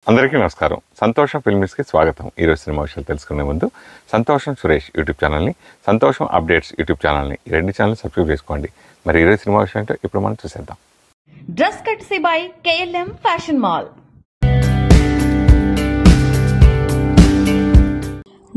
అందరికీ నమస్కారం. సంతోషం ఫిల్మ్స్కి స్వాగతం. ఈరోజు సినిమా విషయాలు తెలుసుకునే ముందు సంతోషం సురేష్ యూట్యూబ్ ఛానల్ని, సంతోషం అప్డేట్స్ యూట్యూబ్ ఛానల్ని, ఈ రెండు ఛానల్ సబ్స్క్రైబ్ చేసుకోండి. మరి ఈరోజు సినిమా విషయం అంటే ఇప్పుడు మనం చూసేద్దాం. Dress కట్సీ by KLM fashion mall.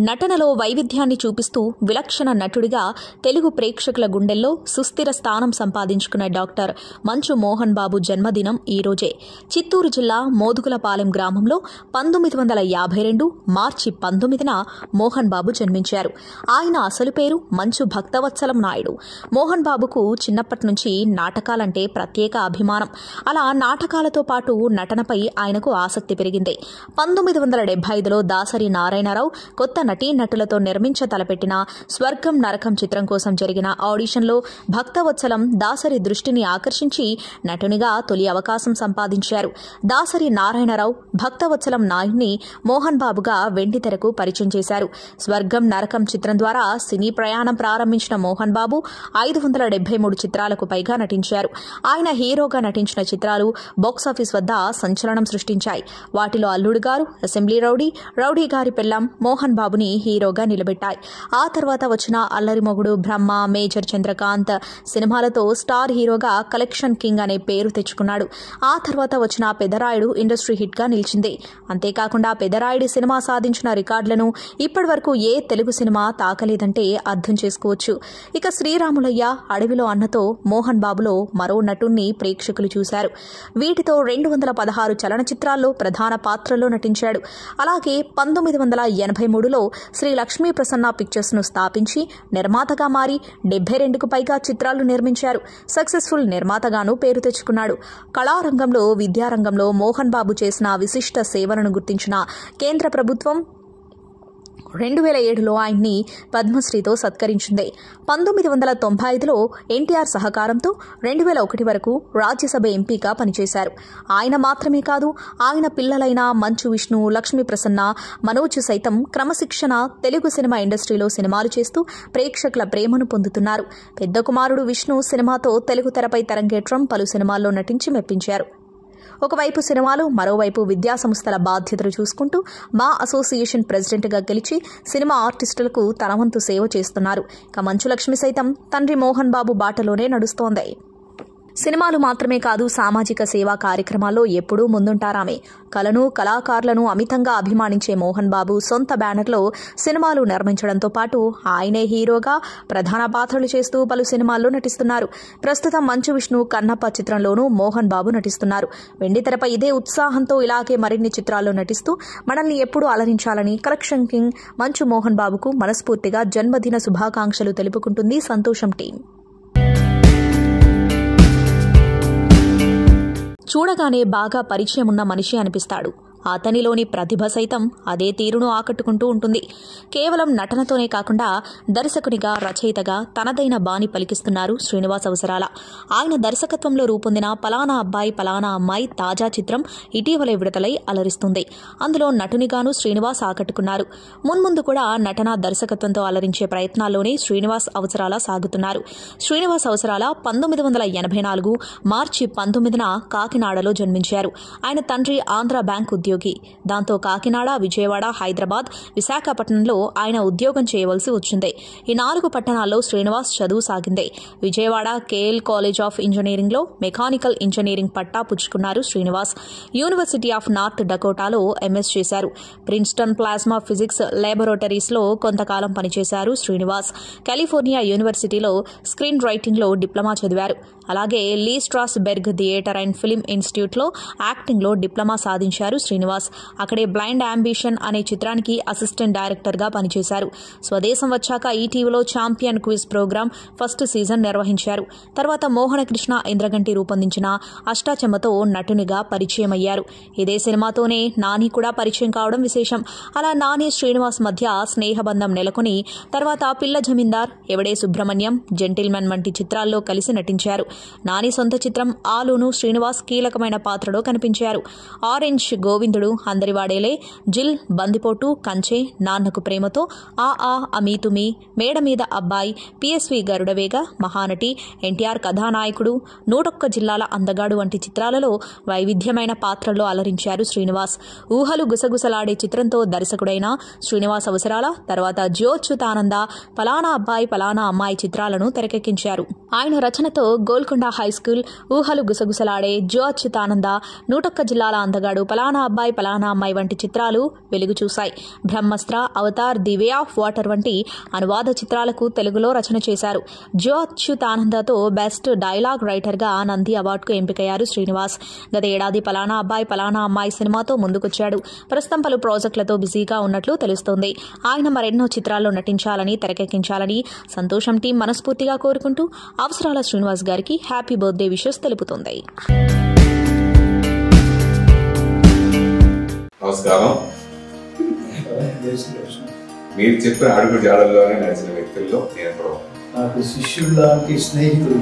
నటనలో వైవిధ్యాన్ని చూపిస్తూ విలక్షణ నటుడిగా తెలుగు ప్రేక్షకుల గుండెల్లో సుస్థిర స్థానం సంపాదించుకున్న డాక్టర్ మంచు మోహన్ బాబు జన్మదినం ఈరోజే. చిత్తూరు జిల్లా మోదుగులపాలెం గ్రామంలో 1952 మార్చి 19న మోహన్ బాబు జన్మించారు. ఆయన అసలు పేరు మంచు భక్తవత్సలం నాయుడు. మోహన్ బాబుకు చిన్నప్పటి నుంచి నాటకాలంటే ప్రత్యేక అభిమానం. అలా నాటకాలతో పాటు నటనపై ఆయనకు ఆసక్తి పెరిగింది. 1975లో దాసరి నారాయణరావు కొత్త నటీనటులతో నిర్మించ తలపెట్టిన స్వర్గం నరకం చిత్రం కోసం జరిగిన ఆడిషన్లో భక్తవత్సలం దాసరి దృష్టిని ఆకర్షించి నటునిగా తొలి అవకాశం సంపాదించారు. దాసరి నారాయణరావు భక్తవత్సలం నాయుడిని మోహన్ బాబుగా వెండితెరకు పరిచయం చేశారు. స్వర్గం నరకం చిత్రం ద్వారా సినీ ప్రయాణం ప్రారంభించిన మోహన్ బాబు 573 చిత్రాలకు పైగా నటించారు. ఆయన హీరోగా నటించిన చిత్రాలు బాక్సాఫీస్ వద్ద సంచలనం సృష్టించాయి. వాటిలో అల్లుడు గారు, అసెంబ్లీ రౌడీ, రౌడీ గారి పెళ్లం మోహన్ బాబుని హీరోగా నిలబెట్టాయి. ఆ తర్వాత వచ్చిన అల్లరి మొగుడు, బ్రహ్మ, మేజర్ చంద్రకాంత్ సినిమాలతో స్టార్ హీరోగా కలెక్షన్ కింగ్ అనే పేరు తెచ్చుకున్నాడు. ఆ తర్వాత వచ్చిన పెదరాయుడు ఇండస్ట్రీ హిట్ గా నిలిచింది. అంతేకాకుండా పెదరాయుడి సినిమా సాధించిన రికార్డులను ఇప్పటి వరకు ఏ తెలుగు సినిమా తాకలేదంటే అర్థం చేసుకోవచ్చు. ఇక శ్రీరాములయ్య, అడవిలో అన్నతో మోహన్ బాబులో మరో నటుణ్ణి ప్రేక్షకులు చూశారు. వీటితో 216 చలనచిత్రాల్లో ప్రధాన పాత్రలో నటించాడు. అలాగే 1983లో శ్రీ లక్ష్మీ ప్రసన్న పిక్చర్స్ ను స్థాపించి నిర్మాతగా మారి 72కు పైగా చిత్రాలు నిర్మించారు. సక్సెస్ఫుల్ నిర్మాతగాను పేరు తెచ్చుకున్నాడు. కళారంగంలో, విద్యారంగంలో మోహన్ బాబు చేసిన విశిష్ట సేవలను గుర్తించిన కేంద్ర ప్రభుత్వం 2007లో ఆయన్ని పద్మశ్రీతో సత్కరించింది. 1995లో ఎన్టీఆర్ సహకారంతో 2001 వరకు రాజ్యసభ ఎంపీగా పనిచేశారు. ఆయన మాత్రమే కాదు, ఆయన పిల్లలైన మంచు విష్ణు, లక్ష్మీ ప్రసన్న, మనోజ్ సైతం క్రమశిక్షణ తెలుగు సినిమా ఇండస్ట్రీలో సినిమాలు చేస్తూ ప్రేక్షకుల ప్రేమను పొందుతున్నారు. పెద్ద కుమారుడు విష్ణు సినిమాతో తెలుగు తెరపై తరంగేట్రం, పలు సినిమాల్లో నటించి మెప్పించారు. ఒకవైపు సినిమాలు, మరోవైపు విద్యా సంస్థల బాధ్యతలు చూసుకుంటూ మా అసోసియేషన్ ప్రెసిడెంట్గా గెలిచి సినిమా ఆర్టిస్టులకు తన వంతు సేవ చేస్తున్నారు. ఇక మంచు లక్ష్మి సైతం తండ్రి మోహన్ బాబు బాటలోనే నడుస్తోంది. సినిమాలు మాత్రమే కాదు, సామాజిక సేవా కార్యక్రమాల్లో ఎప్పుడూ ముందుంటారామె. కళను, కళాకారులను అమితంగా అభిమానించే మోహన్ బాబు సొంత బ్యానర్లో సినిమాలు నిర్మించడంతో పాటు ఆయనే హీరోగా ప్రధాన పాత్రలు చేస్తూ పలు సినిమాల్లో నటిస్తున్నారు. ప్రస్తుతం మంచు విష్ణు కన్నప్ప చిత్రంలోనూ మోహన్ బాబు నటిస్తున్నారు. వెండితెరపై ఇదే ఉత్సాహంతో ఇలాగే మరిన్ని చిత్రాల్లో నటిస్తూ మనల్ని ఎప్పుడూ అలరించాలని కలెక్షన్ కింగ్ మంచు మోహన్ బాబుకు మనస్ఫూర్తిగా జన్మదిన శుభాకాంక్షలు తెలుపుకుంటుంది సంతోషం టీం. చూడగానే బాగా పరిచయం ఉన్న మనిషి అనిపిస్తాడు. అతనిలోని ప్రతిభ సైతం అదే తీరును ఆకట్టుకుంటూ ఉంటుంది. కేవలం నటనతోనే కాకుండా దర్శకునిగా, రచయితగా తనదైన బాణి పలికిస్తున్నారు శ్రీనివాస్ అవసరాల. ఆయన దర్శకత్వంలో రూపొందిన పలానా అబ్బాయి పలానా అమ్మాయి తాజా చిత్రం ఇటీవలే విడుదలై అలరిస్తుంది. అందులో నటునిగాను శ్రీనివాస్ ఆకట్టుకున్నారు. మున్ముందు కూడా నటన, దర్శకత్వంతో అలరించే ప్రయత్నాల్లోనే శ్రీనివాస్ అవసరాల సాగుతున్నారు. శ్రీనివాస్ అవసరాల 1984 మార్చి 19న కాకినాడలో జన్మించారు. ఆయన తండ్రి ఆంధ్ర బ్యాంక్ ఉద్యోగి. దాంతో కాకినాడ, విజయవాడ, హైదరాబాద్, విశాఖపట్నంలో ఆయన ఉద్యోగం చేయవలసి వచ్చింది. ఈ 4 పట్టణాల్లో శ్రీనివాస్ చదువు సాగింది. విజయవాడ KL కాలేజ్ ఆఫ్ ఇంజనీరింగ్లో మెకానికల్ ఇంజనీరింగ్ పట్టా పుచ్చుకున్నారు శ్రీనివాస్. యూనివర్సిటీ ఆఫ్ నార్త్ డకోటాలో MS చేశారు. ప్రిన్స్టన్ ప్లాస్మా ఫిజిక్స్ ల్యాబొరేటరీస్లో కొంతకాలం పనిచేశారు శ్రీనివాస్. కాలిఫోర్నియా యూనివర్సిటీలో స్క్రీన్ రైటింగ్లో డిప్లొమా చదివారు. అలాగే Lee Strasberg theatre and film ఇన్స్టిట్యూట్లో యాక్టింగ్లో డిప్లొమా సాధించారు శ్రీనివాస్. అక్కడే బ్లైండ్ అంబిషన్ అనే చిత్రానికి అసిస్టెంట్ డైరెక్టర్గా పనిచేశారు. స్వదేశం వచ్చాక ఈటీవీలో champion quiz programme first season నిర్వహించారు. తర్వాత మోహనకృష్ణ ఇంద్రగంటి రూపొందించిన అష్టాచెమ్మతో నటునిగా పరిచయం అయ్యారు. ఇదే సినిమాతోనే నాని కూడా పరిచయం కావడం విశేషం. అలా నాని, శ్రీనివాస్ మధ్య స్నేహబంధం నెలకొని తర్వాత పిల్ల జమీందార్, ఎవడే సుబ్రహ్మణ్యం, జెంటిల్మెన్ వంటి చిత్రాల్లో కలిసి నటించారు. నాని సొంత చిత్రం ఆలును శ్రీనివాస్ కీలకమైన పాత్రలో కనిపించారు. ఆరెంజ్, గోవింద్ గోవిందుడు, అందరివాడేలే, జిల్, బందిపోటు, కంచె, నాన్నకు ప్రేమతో, అమీతుమి, మేడ మీద అబ్బాయి, పిఎస్వి గరుడవేగ, మహానటి, ఎన్టీఆర్ కథానాయకుడు, 101 జిల్లాల అందగాడు వంటి చిత్రాలలో వైవిధ్యమైన పాత్రల్లో అలరించారు శ్రీనివాస్. ఊహలు గుసగుసలాడే చిత్రంతో దర్శకుడైన శ్రీనివాస్ అవసరాల తర్వాత జ్యోచ్యుతానంద, పలానా అబ్బాయి పలానా అమ్మాయి చిత్రాలను తెరకెక్కించారు. ఆయన రచనతో గోల్కొండ హైస్కూల్, ఊహలు గుసగుసలాడే, జ్యోచ్యుతానంద, 101 జిల్లాల అందగాడు, పలానా అబ్బాయి పలానా అమ్మాయి వంటి చిత్రాలు వెలుగు చూశాయి. Brahmastra, Avatar, the way of water వంటి అనువాద చిత్రాలకు తెలుగులో రచన చేశారు. జ్యోచ్యుతానందతో బెస్ట్ డైలాగ్ రైటర్గా నంది అవార్డుకు ఎంపికయ్యారు శ్రీనివాస్. గత ఏడాది పలానా అబ్బాయి పలానా అమ్మాయి సినిమాతో ముందుకొచ్చాడు. ప్రస్తుతం పలు ప్రాజెక్టులతో బిజీగా ఉన్నట్లు తెలుస్తోంది. ఆయన మరెన్నో చిత్రాల్లో నటించాలని, తెరకెక్కించాలని సంతోషం టీం మనస్ఫూర్తిగా కోరుకుంటూ అవసరాల శ్రీనివాస్ గారికి హ్యాపీ బర్త్డే విషెస్ తెలుపుతోంది. నమస్కారం. మీరు చెప్పిన అడుగు జాడల్లోనే నడిచిన వ్యక్తుల్లో నేను కూడా నాకు శిష్యుడు లాంటి స్నేహితుడు.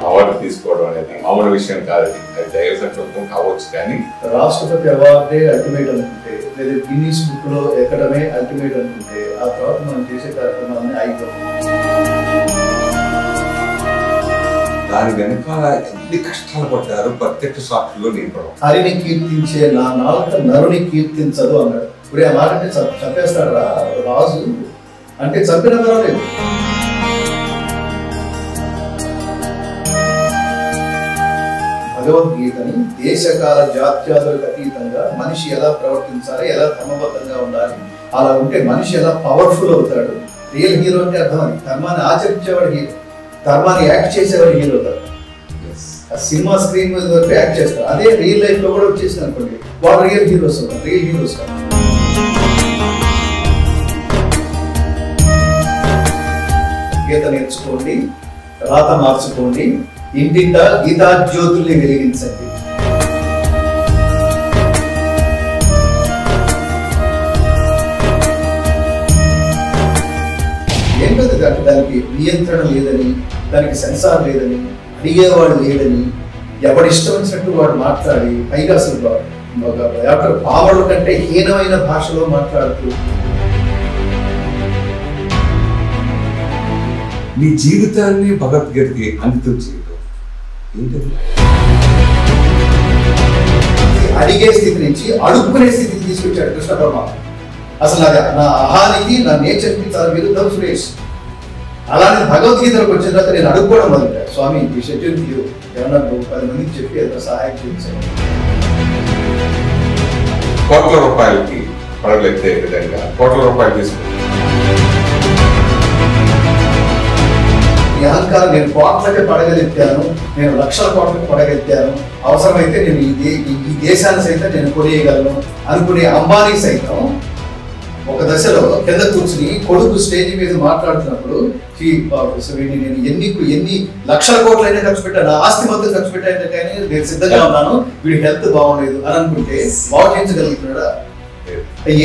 అవార్డు తీసుకోవడం అనేది మామూలు విషయం కాదు. అది దైవ సంకల్పం కావచ్చు, కానీ రాష్ట్రపతి అవార్డే అల్టిమేట్ అనుకుంటే, లేదా గిన్నీస్ బుక్ లో ఎక్కడమే అల్టిమేట్ అనుకుంటే, ఆ తర్వాత మనం చేసే కార్యక్రమాన్ని అయిపోతుంది. దాని వెనకాల ఎన్ని కష్టాలు పడ్డారు ప్రత్యక్ష సాక్షుల్లో నేను హరిని కీర్తించే నా నాలుక నరుని కీర్తించదు అన్నాడు. ఇప్పుడు ఆ మాట అంటే చంపేస్తాడు రా రాజు అంటే చంపిన పర్వాలేదు. భగవద్గీతని దేశకాల జాత్యాదులకు అతీతంగా మనిషి ఎలా ప్రవర్తించాలి, ఎలా ధర్మబద్ధంగా ఉండాలి, అలా ఉంటే మనిషి ఎలా పవర్ఫుల్ అవుతాడు. రియల్ హీరో అంటే అర్థం అది. ధర్మాన్ని ఆచరించేవాడు హీరో, ధర్మాన్ని యాక్ట్ చేసేవాడు హీరో అవుతాడు. ఆ సినిమా స్క్రీన్ మీద వరకు యాక్ట్ చేస్తారు. అదే రియల్ లైఫ్ లో కూడా వచ్చేసింది అనుకోండి, వాళ్ళు రియల్ హీరోస్ అవుతారు. రియల్ హీరోస్ కాదు. గీత నేర్చుకోండి, రాత మార్చుకోండి, ఇంటింట గీతా జ్యోతుల్ని వెలిగించండి. ఏంటది దానికి నియంత్రణ లేదని, దానికి సెన్సార్ లేదని, అడిగేవాడు లేదని, ఎవడిష్టం వచ్చినట్టు వాడు మాట్లాడి, పైగా అసలు పావడు కంటే హీనమైన భాషలో మాట్లాడుతూ మీ జీవితాన్ని భగవద్గీతకి అంకితం చేయడం ఏంటది? అడిగే స్థితి నుంచి అడుక్కునే స్థితికి తీసుకొచ్చాడు కృష్ణ పరమాత్మ. అసలు నా అహానికి, నా నేచర్కి చాలా విరుద్ధం సురేష్. అలానే భగవద్గీతలకు వచ్చిన తర్వాత నేను అడుక్కోవడం మొదలుపెట్టాను. స్వామి ఈ షెడ్యూల్ తీరు ఏమన్నా 10 మందికి చెప్పి ఏదైనా సహాయం చేయించాను. కోట్ల రూపాయలకి పడవలు ఎత్తే విధంగా కోట్ల రూపాయలు తీసుకుంటాను. ఈ అహంకారం నేను కోట్లకి పడగలెత్తాను, నేను లక్షల కోట్లకి పడగెత్తాను, అవసరమైతే నేను ఈ దేశాన్ని సైతం నేను కొనేయగలను అనుకునే అంబానీ సైతం ఒక దశలో కింద కూర్చుని కొడుకు స్టేజ్ మీద మాట్లాడుతున్నప్పుడు నేను ఎన్ని లక్షల కోట్లైనా ఖర్చు పెట్టాను, నా ఆస్తి మొత్తం ఖర్చు పెట్టాను కానీ నేను సిద్ధంగా ఉన్నాను, వీడి హెల్త్ బాగుండలేదు అని అనుకుంటే బాగు చేయించగలుగుతున్నాడా?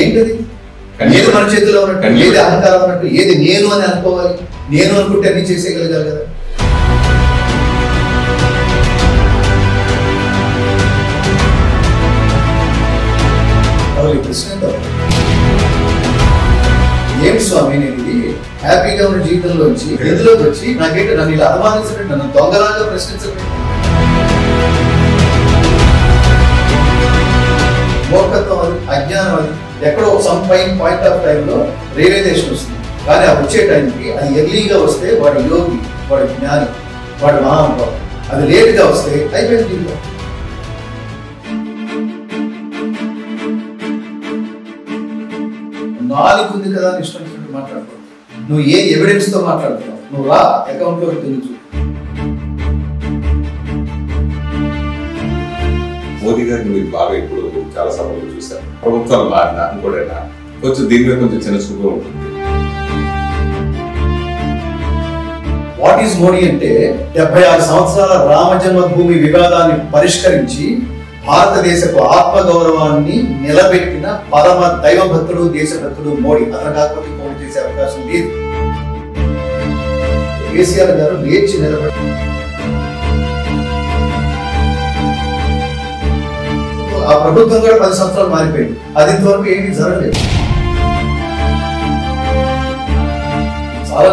ఏంటది? ఏది మన చేతిలో ఉన్నట్టు, ఏది అహంకారం ఉన్నట్టు, ఏది నేను అని అనుకోవాలి. నేను అనుకుంటే అన్ని చేసేయగలగాలి కదా. ప్రశ్న ఏం స్వామి, నేను ఇది హ్యాపీగా ఉన్న జీవితంలోంచి ఎందులోకి వచ్చి నాకేంటి నన్ను ఇలా అవమానించండి, నన్ను దొంగలాగా ప్రశ్నించండి. మూర్ఖత్వం అది, అజ్ఞానం అది. ఎక్కడో సమ్ పాయింట్ ఆఫ్ టైంలో రియలైజేషన్ వస్తుంది. కానీ ఆ వచ్చే టైంకి అది ఎర్లీగా వస్తే వాడు యోగి, వాడు జ్ఞాని, వాడు మహానుభావుడు. అది లేట్గా వస్తే అయిపోయింది జీవితం. నాలుగు ఉంది కదా అని ఇష్టం వచ్చినట్టు మాట్లాడుకో. నువ్వు ఏ ఎవిడెన్స్ తో మాట్లాడుతున్నావు? నువ్వు రా అకౌంట్ లోకి తెలుసు. మోదీ గారిని మీరు బాగా ఇప్పుడు చాలా సమయంలో చూశారు. ప్రభుత్వాలు మారినా ఇంకోటైనా కొంచెం దీని మీద కొంచెం చిన్న చూపుగా ఉంటుంది. వాట్ ఈస్ మోడీ అంటే 76 సంవత్సరాల రామ జన్మభూమి వివాదాన్ని పరిష్కరించి భారతదేశపు ఆత్మగౌరవాన్ని నిలబెట్టిన పరమ దైవభక్తుడు, దేశభక్తుడు మోడీ. అతను కాకపోతే మోడీ చేసే అవకాశం లేదు. కేసీఆర్ గారు లేచి నిలబడి ఆ ప్రభుత్వం కూడా 10 సంవత్సరాలు మారిపోయింది. అది ఇంతవరకు ఏంటి జరగలేదు.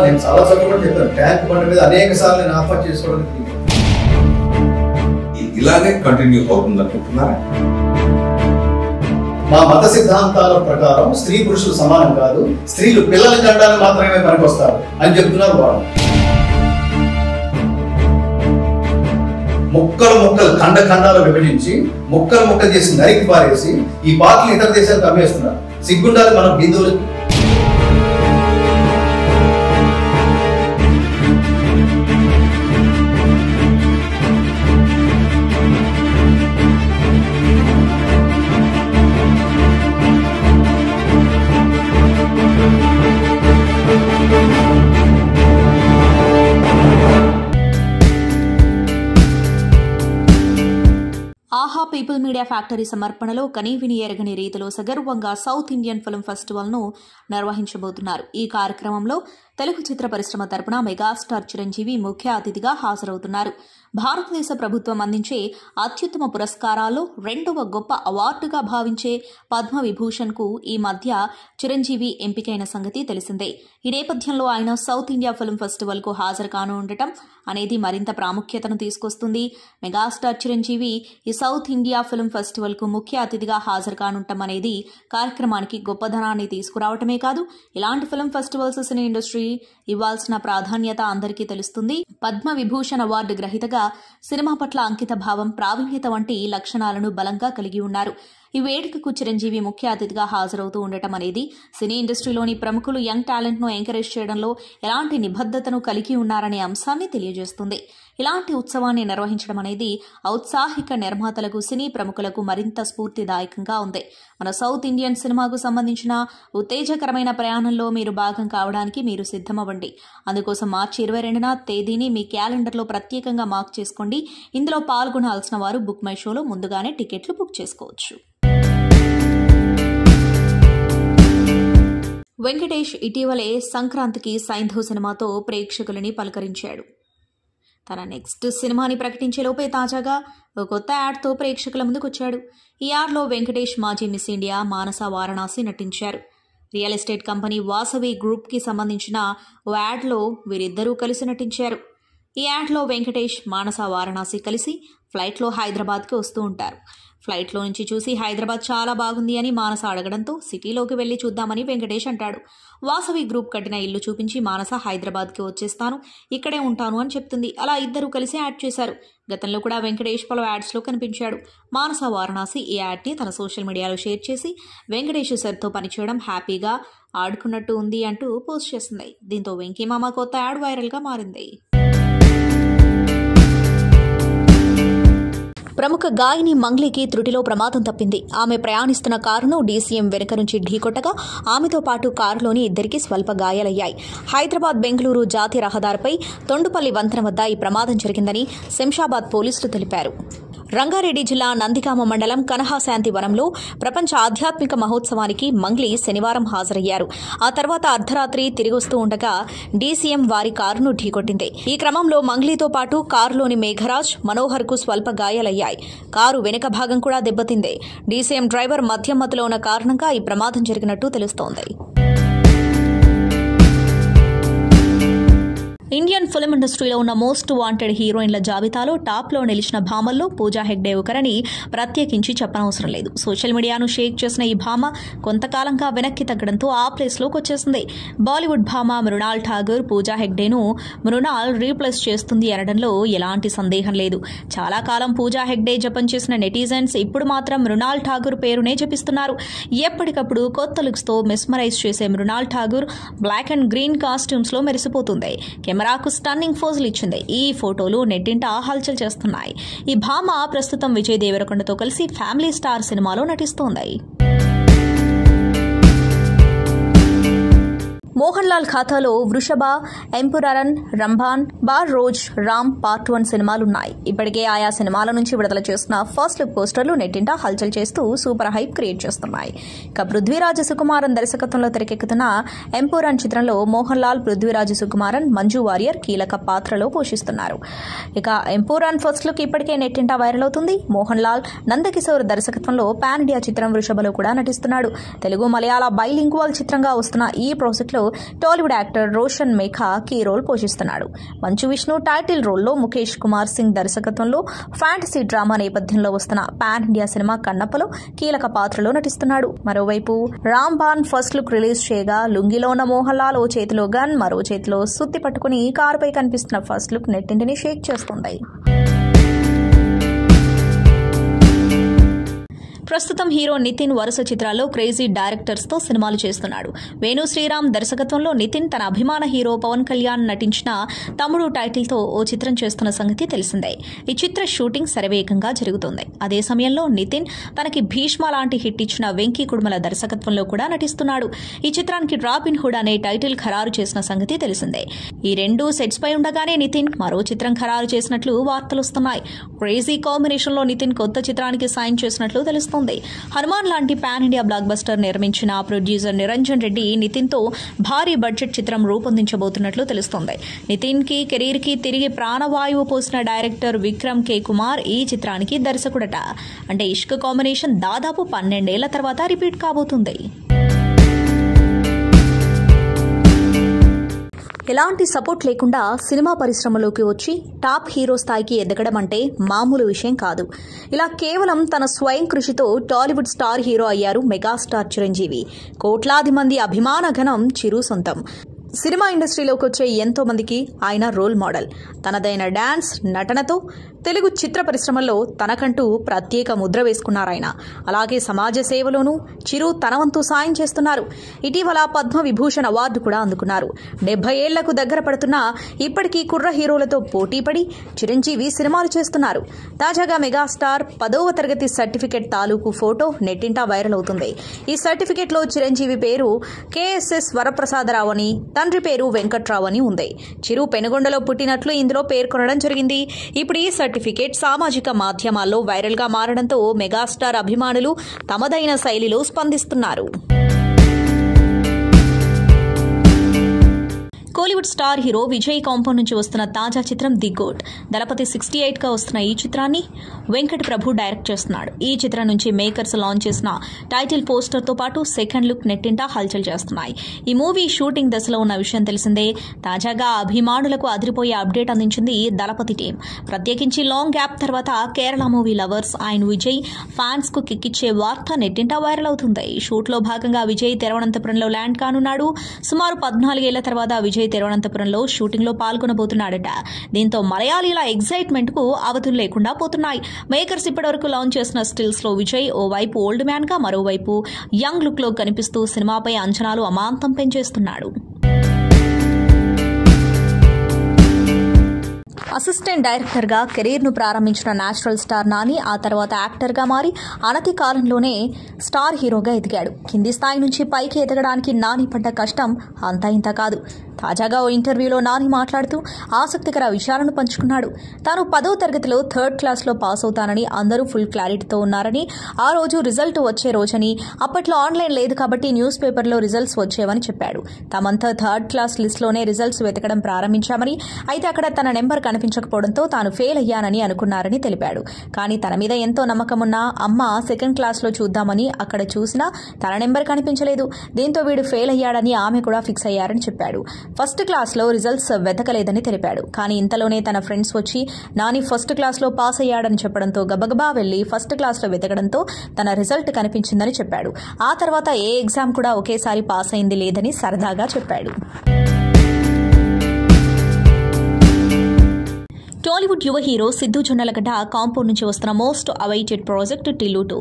నేను చాలా చోట్ల కూడా చెప్పాను, ట్యాంక్ బండ్ మీద అనేక సార్లు నేను ఆఫర్ చేసుకోవడానికి. ఇలాగే కంటిన్యూ అవుతుంది అనుకుంటున్నారా? మా మత సిద్ధాంతాల ప్రకారం స్త్రీ పురుషులు సమానం కాదు, స్త్రీలు పిల్లల కండానికి మాత్రమే పనికొస్తారు అని చెప్తున్నారు వాళ్ళు. ముక్కలు ఖండాలు విభజించి ముక్కలు చేసి నరికి పారేసి ఈ పార్టీలు ఇతర దేశాలకు అమ్మేస్తున్నారు. సిగ్గుండాలి మనం హిందువులకి. ఆహా పీపుల్ మీడియా ఫ్యాక్టరీ సమర్పణలో కనీవిని ఎరగని రీతిలో సగర్వంగా సౌత్ ఇండియన్ ఫిల్మ్ ఫెస్టివల్ను నిర్వహించబోతున్నారు. ఈ కార్యక్రమంలో తెలుగు చిత్ర పరిశ్రమ తరపున మెగాస్టార్ చిరంజీవి ముఖ్య అతిథిగా హాజరవుతున్నారు. భారతదేశ ప్రభుత్వం అందించే అత్యుత్తమ పురస్కారాల్లో 2వ గొప్ప అవార్డుగా భావించే పద్మవిభూషణ్కు ఈ మధ్య చిరంజీవి ఎంపికైన సంగతి తెలిసిందే. ఈ నేపథ్యంలో ఆయన సౌత్ ఇండియా ఫిల్మ్ ఫెస్టివల్కు హాజరు కానుండటం అనేది మరింత ప్రాముఖ్యతను తీసుకొస్తుంది. మెగాస్టార్ చిరంజీవి ఈ సౌత్ ఇండియా ఫిల్మ్ ఫెస్టివల్కు ముఖ్య అతిథిగా హాజరు కానుండటం అనేది కార్యక్రమానికి గొప్పదనాన్ని తీసుకురావటమే కాదు, ఇలాంటి ఫిల్మ్ ఫెస్టివల్స్ సినీ ఇండస్ట్రీ ఇవ్వాల్సిన ప్రాధాన్యత అందరికీ తెలుస్తుంది. పద్మవిభూషణ్ అవార్డు గ్రహీతగా సినిమా పట్ల అంకిత భావం, ప్రావీణ్యత వంటి లక్షణాలను బలంగా కలిగి ఉన్నారు. ఈ వేడుకకు చిరంజీవి ముఖ్య అతిథిగా హాజరవుతూ ఉండటం అనేది సినీ ఇండస్ట్రీలోని ప్రముఖులు యంగ్ టాలెంట్ ను ఎంకరేజ్ చేయడంలో ఎలాంటి నిబద్ధతను కలిగి ఉన్నారనే అంశాన్ని తెలియజేస్తుంది. ఇలాంటి ఉత్సవాన్ని నిర్వహించడం అనేది ఔత్సాహిక నిర్మాతలకు, సినీ ప్రముఖులకు మరింత స్ఫూర్తిదాయకంగా ఉంది. మన సౌత్ ఇండియన్ సినిమాకు సంబంధించిన ఉత్తేజకరమైన ప్రయాణంలో మీరు భాగం కావడానికి మీరు సిద్ధమవ్వండి. అందుకోసం మార్చి 22న తేదీని మీ క్యాలెండర్లో ప్రత్యేకంగా మార్క్ చేసుకోండి. ఇందులో పాల్గొనాల్సిన వారు బుక్ మై షోలో ముందుగానే టికెట్లు బుక్ చేసుకోవచ్చు. వెంకటేష్ ఇటీవలే సంక్రాంతికి సైంధవ్ సినిమాతో ప్రేక్షకులని పలకరించాడు. తన నెక్స్ట్ సినిమాని ప్రకటించేలోపే తాజాగా ఒక కొత్త యాడ్తో ప్రేక్షకుల ముందుకొచ్చాడు. ఈ యాడ్లో వెంకటేష్ మాజీ మిస్ ఇండియా మానస వారణాసి నటించారు. రియల్ ఎస్టేట్ కంపెనీ వాసవి గ్రూప్కి సంబంధించిన ఓ యాడ్లో వీరిద్దరూ కలిసి నటించారు. ఈ యాడ్లో వెంకటేష్, మానస వారణాసి కలిసి ఫ్లైట్లో హైదరాబాద్కి వస్తూ ఉంటారు. ఫ్లైట్లో నుంచి చూసి హైదరాబాద్ చాలా బాగుంది అని మానస అడగడంతో సిటీలోకి వెళ్లి చూద్దామని వెంకటేష్ అంటాడు. వాసవి గ్రూప్ కట్టిన ఇల్లు చూపించి మానస హైదరాబాద్కి వచ్చేస్తాను, ఇక్కడే ఉంటాను అని చెప్తుంది. అలా ఇద్దరు కలిసి యాడ్ చేశారు. గతంలో కూడా వెంకటేష్ పలు యాడ్స్లో కనిపించాడు. మానస వారణాసి ఈ యాడ్ని తన సోషల్ మీడియాలో షేర్ చేసి వెంకటేష్ సార్తో పనిచేయడం హ్యాపీగా ఆడుకున్నట్టు ఉంది అంటూ పోస్ట్ చేసింది. దీంతో వెంకీ మామ కొత్త యాడ్ వైరల్గా మారింది. ప్రముఖ గాయని మంగ్లీకి త్రుటిలో ప్రమాదం తప్పింది. ఆమె ప్రయాణిస్తున్న కారును డీసీఎం వెనుక నుంచి ఢీకొట్టగా ఆమెతో పాటు కారులోని ఇద్దరికి స్వల్ప గాయాలయ్యాయి. హైదరాబాద్ బెంగళూరు జాతీయ రహదారిపై తొండుపల్లి వంతెన వద్ద ఈ ప్రమాదం జరిగిందని శంషాబాద్ పోలీసులు తెలిపారు. రంగారెడ్డి జిల్లా నందిగామ మండలం కనహాశాంతి వనంలో ప్రపంచ ఆధ్యాత్మిక మహోత్సవానికి మంగ్లీ శనివారం హాజరయ్యారు. ఆ తర్వాత అర్ధరాత్రి తిరిగొస్తూ ఉండగా డీసీఎం వారి కారును ఢీకొట్టింది. ఈ క్రమంలో మంగ్లీతో పాటు కారులోని మేఘరాజ్, మనోహర్కు స్వల్ప గాయాలయ్యాయి. కారు వెనుక భాగం కూడా దెబ్బతింది. డీసీఎం డ్రైవర్ మద్యం మత్తులో ఉన్న కారణంగా ఈ ప్రమాదం జరిగినట్టు తెలుస్తోంది. ఇండియన్ ఫిల్మ్ ఇండస్ట్రీలో ఉన్న మోస్ట్ వాంటెడ్ హీరోయిన్ల జాబితాలో టాప్లో నిలిచిన భామల్లో పూజా హెగ్డే ఒకరని ప్రత్యేకించి చెప్పనవసరం లేదు. సోషల్ మీడియాను షేక్ చేసిన ఈ భామ కొంతకాలంగా వెనక్కి తగ్గడంతో ఆ ప్లేస్లోకి వచ్చేసింది. బాలీవుడ్ భామ మృణాల్ ఠాగూర్ పూజా హెగ్డేను మృణాల్ రీప్లేస్ చేస్తుంది అనడంలో ఎలాంటి సందేహం లేదు. చాలా కాలం పూజా హెగ్డే జపం చేసిన నెటిజన్స్ ఇప్పుడు మాత్రం మృణాల్ ఠాగూర్ పేరునే జపిస్తున్నారు. ఎప్పటికప్పుడు కొత్త లుక్స్తో మెస్మరైజ్ చేసే Mrunal Thakur black and green కాస్ట్యూమ్స్లో మెరిసిపోతుంది. కెమెరాకు స్టన్నింగ్ ఫోజులు ఇచ్చింది. ఈ ఫోటోలు నెట్టింట హల్చల్ చేస్తున్నాయి. ఈ భామ ప్రస్తుతం విజయ్ దేవరకొండతో కలిసి ఫ్యామిలీ స్టార్ సినిమాలో నటిస్తోంది. మోహన్ లాల్ ఖాతాలో వృషభ, ఎంపురరన్, రంభాన్, బార్ రోజ్, రామ్ పార్ట్ 1 సినిమాలున్నాయి. ఇప్పటికే ఆయా సినిమాల నుంచి విడుదల చేస్తున్న ఫస్ట్ లుక్ పోస్టర్లు నెట్టింట హల్చల్ చేస్తూ సూపర్ హైప్ క్రియేట్ చేస్తున్నాయి. ఇక పృథ్వీరాజ్ సుకుమారన్ దర్శకత్వంలో తెరకెక్కుతున్న ఎంపురన్ చిత్రంలో మోహన్ లాల్, పృథ్వీరాజ్ సుకుమారన్, మంజు వారియర్ కీలక పాత్రలో పోషిస్తున్నారు. ఇక ఎంపురన్ ఫస్ట్ లుక్ ఇప్పటికే నెట్టింట వైరల్ అవుతుంది. మోహన్ లాల్ నందకిశోర్ దర్శకత్వంలో పాన్ ఇండియా చిత్రం వృషభలో కూడా నటిస్తున్నాడు. తెలుగు, మలయాళ బైలింగ్వల్ చిత్రంగా వస్తున్న ఈ ప్రాజెక్టులో Tollywood actor Roshan Megha key role పోషిస్తున్నాడు. మంచు విష్ణు టైటిల్ రోల్లో ముఖేష్ కుమార్ సింగ్ దర్శకత్వంలో ఫ్యాంటసీ డ్రామా నేపథ్యంలో వస్తున్న పాన్ ఇండియా సినిమా కన్నప్పలో కీలక పాత్రలో నటిస్తున్నాడు. మరోవైపు రాంబాన్ ఫస్ట్ లుక్ రిలీజ్ చేయగా లుంగిలో ఉన్న మోహన్ లాల్ ఓ చేతిలో గన్, మరో చేతిలో సుత్తి పట్టుకుని కారుపై కనిపిస్తున్న ఫస్ట్ లుక్ నెట్టింటిని షేక్ చేస్తుంది. ప్రస్తుతం హీరో నితిన్ వరుస చిత్రాల్లో క్రేజీ డైరెక్టర్స్ తో సినిమాలు చేస్తున్నాడు. వేణు శ్రీరామ్ దర్శకత్వంలో నితిన్ తన అభిమాన హీరో పవన్ కళ్యాణ్ నటించిన తమ్ముడు టైటిల్ తో ఓ చిత్రం చేస్తున్న సంగతి తెలిసిందే. ఈ చిత్ర షూటింగ్ శరవేగంగా జరుగుతోంది. అదే సమయంలో నితిన్ తనకి భీష్మ లాంటి హిట్ ఇచ్చిన వెంకీ కుడుమల దర్శకత్వంలో కూడా నటిస్తున్నాడు. ఈ చిత్రానికి రాబిన్ హుడ్ అనే టైటిల్ ఖరారు చేసిన సంగతి తెలిసిందే. ఈ రెండు సెట్స్ పై ఉండగానే నితిన్ మరో చిత్రం ఖరారు చేసినట్లు వార్తలొస్తున్నాయి. క్రేజీ కాంబినేషన్ లో నితిన్ కొత్త చిత్రానికి సైన్ చేసినట్లు తెలుస్తుంది. హనుమాన్ లాంటి పాన్ ఇండియా బ్లాక్ బస్టర్ నిర్మించిన ప్రొడ్యూసర్ నిరంజన్ రెడ్డి నితిన్ తో భారీ బడ్జెట్ చిత్రం రూపొందించబోతున్నట్లు తెలుస్తోంది. నితిన్ కి కెరీర్ కి తిరిగి ప్రాణవాయువు పోసిన డైరెక్టర్ విక్రమ్ కే కుమార్ ఈ చిత్రానికి దర్శకుడట. అంటే ఇష్క్ కాంబినేషన్ దాదాపు 12 ఏళ్ల తర్వాత రిపీట్ కాబోతుంది. ఎలాంటి సపోర్ట్ లేకుండా సినిమా పరిశ్రమలోకి వచ్చి టాప్ హీరో స్థాయికి ఎదగడం అంటే మామూలు విషయం కాదు. ఇలా కేవలం తన స్వయం కృషితో టాలీవుడ్ స్టార్ హీరో అయ్యారు మెగాస్టార్ చిరంజీవి. కోట్లాది మంది అభిమాన ఘనం చిరు సొంతం. సినిమా ఇండస్ట్రీలోకి వచ్చే ఎంతో మందికి ఆయన రోల్ మోడల్. తనదైన డాన్స్, నటనతో తెలుగు చిత్ర పరిశ్రమల్లో తనకంటూ ప్రత్యేక ముద్ర వేసుకున్నారాయన. అలాగే సమాజ సేవలోనూ చిరు తన వంతు సాయం చేస్తున్నారు. ఇటీవల పద్మ విభూషణ్ అవార్డు కూడా అందుకున్నారు. 70 ఏళ్లకు దగ్గర పడుతున్నా ఇప్పటికీ కుర్ర హీరోలతో పోటీపడి చిరంజీవి సినిమాలు చేస్తున్నారు. తాజాగా మెగాస్టార్ 10వ తరగతి సర్టిఫికెట్ తాలూకు ఫోటో నెట్టింట వైరల్ అవుతుంది. ఈ సర్టిఫికెట్లో చిరంజీవి పేరు కేఎస్ఎస్ వరప్రసాదరావు అని, తండ్రి పేరు వెంకట్రావు అని ఉంది. చిరు పెనుగొండలో పుట్టినట్లు ఇందులో పేర్కొనడం జరిగింది. ఇప్పుడు ఈ సర్టిఫికేట్ సామాజిక మాధ్యమాల్లో వైరల్ గా మారడంతో మెగాస్టార్ అభిమానులు తమదైన శైలిలో స్పందిస్తున్నారు. Kollywood star hero Vijay compound నుంచి వస్తున్న తాజా చిత్రం ది గోట్. దళపతి 68 గా వస్తున్న ఈ చిత్రాన్ని వెంకట్ ప్రభు డైరెక్ట్ చేస్తున్నాడు. ఈ చిత్రం నుంచి మేకర్స్ లాంచ్ చేసిన టైటిల్ పోస్టర్ తో పాటు సెకండ్ లుక్ నెట్టింట హల్చల్ చేస్తున్నాయి. ఈ మూవీ షూటింగ్ దశలో ఉన్న విషయం తెలిసిందే. తాజాగా అభిమానులకు అదిరిపోయే అప్డేట్ అందించింది దళపతి టీం. ప్రత్యేకించి లాంగ్ గ్యాప్ తర్వాత కేరళ మూవీ లవర్స్ ఆయన విజయ్ ఫ్యాన్స్ కు కిక్కిచ్చే వార్త నెట్టింట వైరల్ అవుతుంది. షూట్ లో భాగంగా విజయ్ తిరువనంతపురంలో ల్యాండ్ కానున్నాడు. సుమారు 14 ఏళ్ల తర్వాత విజయ్ తిరువనంతపురంలో షూటింగ్ లో పాల్గొనబోతున్నాడట. దీంతో మలయాళీల ఎగ్జైట్మెంట్ కు అవధులు లేకుండా పోతున్నాయి. మేకర్స్ ఇప్పటివరకు లాంచ్ చేసిన స్టిల్స్ లో విజయ్ ఓ వైపు ఓల్డ్ మ్యాన్ గా, మరోవైపు యంగ్ లుక్ లో కనిపిస్తూ సినిమాపై అంచనాలు అమాంతం పెంచేస్తున్నాడు. అసిస్టెంట్ డైరెక్టర్ గా కెరీర్ ను ప్రారంభించిన నేచురల్ స్టార్ నాని ఆ తర్వాత యాక్టర్ గా మారి అనతి కాలంలోనే స్టార్ హీరోగా ఎదిగాడు. కింది స్థాయి నుంచి పైకి ఎదగడానికి నాని పడ్డ కష్టం అంతా ఇంత కాదు. తాజాగా ఓ ఇంటర్వ్యూలో నాని మాట్లాడుతూ ఆసక్తికర విషయాలను పంచుకున్నాడు. తాను 10వ తరగతిలో 3rd క్లాస్లో పాస్ అవుతానని, అందరూ ఫుల్ క్లారిటీతో ఉన్నారని, ఆ రోజు రిజల్ట్ వచ్చే రోజని, అప్పట్లో ఆన్లైన్ లేదు కాబట్టి న్యూస్ పేపర్లో రిజల్ట్స్ వచ్చేవని చెప్పాడు. తామంతా 3rd క్లాస్ లిస్టులోనే రిజల్ట్స్ వెతకడం ప్రారంభించామని, అయితే అక్కడ తన నెంబర్ కనిపించకపోవడంతో తాను ఫెయిల్ అయ్యానని అనుకున్నారని తెలిపాడు. కానీ తన మీద ఎంతో నమ్మకమున్న అమ్మ 2nd క్లాస్లో చూద్దామని అక్కడ చూసినా తన నెంబర్ కనిపించలేదు. దీంతో వీడు ఫెయిల్ అయ్యాడని ఆమె కూడా ఫిక్స్ అయ్యారని చెప్పాడు. 1st క్లాస్లో రిజల్ట్స్ వెతకలేదని తెలిపాడు. కానీ ఇంతలోనే తన ఫ్రెండ్స్ వచ్చి నాని 1st క్లాస్లో పాస్ అయ్యాడని చెప్పడంతో గబగబా వెళ్లి 1st క్లాస్లో వెతకడంతో తన రిజల్ట్ కనిపించిందని చెప్పాడు. ఆ తర్వాత ఏ ఎగ్జామ్ కూడా ఒకేసారి పాస్ అయింది లేదని సరదాగా చెప్పాడు. టాలీవుడ్ యువ హీరో సిద్ధు జొన్నలగడ్డ కాంపౌండ్ నుంచి వస్తున్న మోస్ట్ అవైటెడ్ ప్రాజెక్ట్ టిల్లు 2.